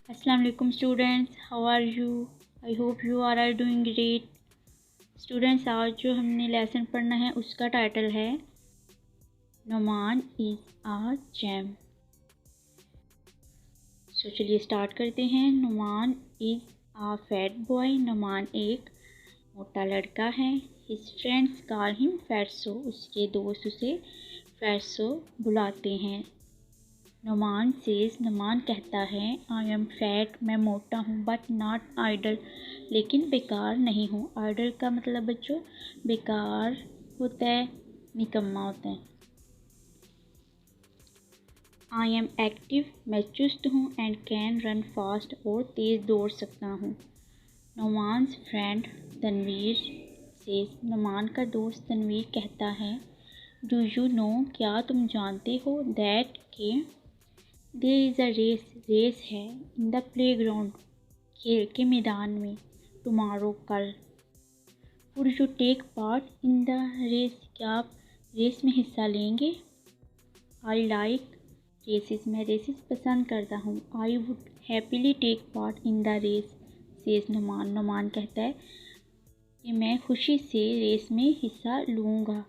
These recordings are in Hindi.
Assalamu alaikum students, how are you? I hope you are all doing great. Students, आज जो हमने लेसन पढ़ना है उसका टाइटल है नुमान इज़ आ जैम। चलिए स्टार्ट करते हैं। Numan is a fat boy. Numan एक मोटा लड़का है। His friends call him fatso. उसके दोस्त उसे फैट्सो बुलाते हैं। नुमान सेज, नुमान कहता है, आई एम फैट, मैं मोटा हूँ, बट नॉट आइडल, लेकिन बेकार नहीं हूँ। आइडल का मतलब बच्चों बेकार होता है, निकम्मा होता है। आई एम एक्टिव, मैं चुस्त हूँ, एंड कैन रन फास्ट, और तेज़ दौड़ सकता हूँ। नुमान्स फ्रेंड तनवीर सेज, नुमान का दोस्त तनवीर कहता है, डू यू नो, क्या तुम जानते हो, दैट के देयर इज़ अ रेस है इन द प्ले ग्राउंड, खेल के मैदान में, टुमारो कल। Would you take part in the race, क्या आप रेस में हिस्सा लेंगे? आई लाइक रेसिस, मैं रेसिस पसंद करता हूँ। I would happily take part in the race says Numan, Numan कहता है कि मैं खुशी से रेस में हिस्सा लूँगा।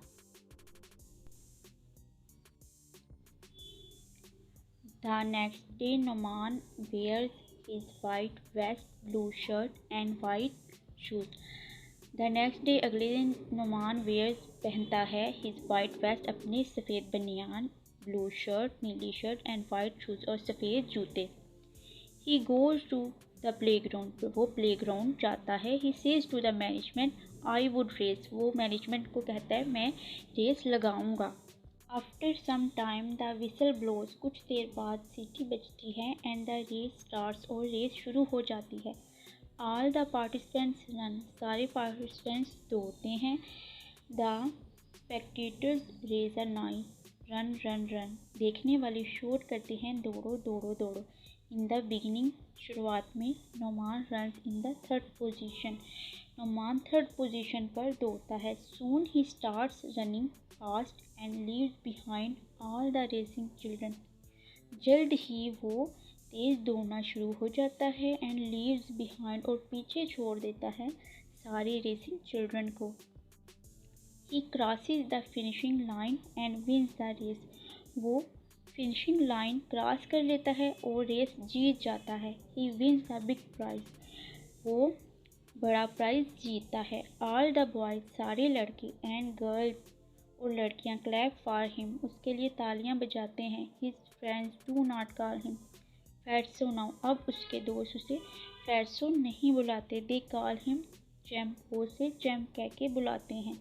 The next day, Numan wears his white vest, blue shirt, and white shoes. The next day, अगले दिन नुमान wears पहनता है his white vest, अपने सफ़ेद बनियान, blue shirt नीली शर्ट, and white shoes और सफ़ेद जूते। He goes to the playground, वो प्लेग्राउंड जाता है। He says to the management, I would race, वो मैनेजमेंट को कहता है मैं रेस लगाऊंगा। After some time the whistle blows, कुछ देर बाद सीटी बजती है, एंड द रेस स्टार्ट्स, और रेस शुरू हो जाती है। ऑल द पार्टिसिपेंट्स रन, सारे पार्टिसिपेंट्स दौड़ते हैं। The spectators raise a noise, run run run, देखने वाले शोर करते हैं दौड़ो दौड़ो दौड़ो। इन द बिगिनिंग, शुरुआत में, Numan runs in the third position, Numan third position पर दौड़ता है। सून ही starts running fast and leaves behind all the racing children, जल्द ही वो तेज़ दौड़ना शुरू हो जाता है, एंड लीव्स बिहाइंड, और पीछे छोड़ देता है सारे रेसिंग चिल्ड्रन को। He crosses the finishing line and wins the race, वो फिनिशिंग लाइन क्रॉस कर लेता है और रेस जीत जाता है। He wins the big prize, वो बड़ा प्राइज जीतता है। ऑल द बॉयज, सारे लड़के, एंड गर्ल्स, और लड़कियां, क्लैप फॉर हिम, उसके लिए तालियां बजाते हैं। His friends do not call him fatso now, अब उसके दोस्त उसे फैट्सो नहीं बुलाते। दे कॉल हिम जैम, वो उसे जैम कह के बुलाते हैं।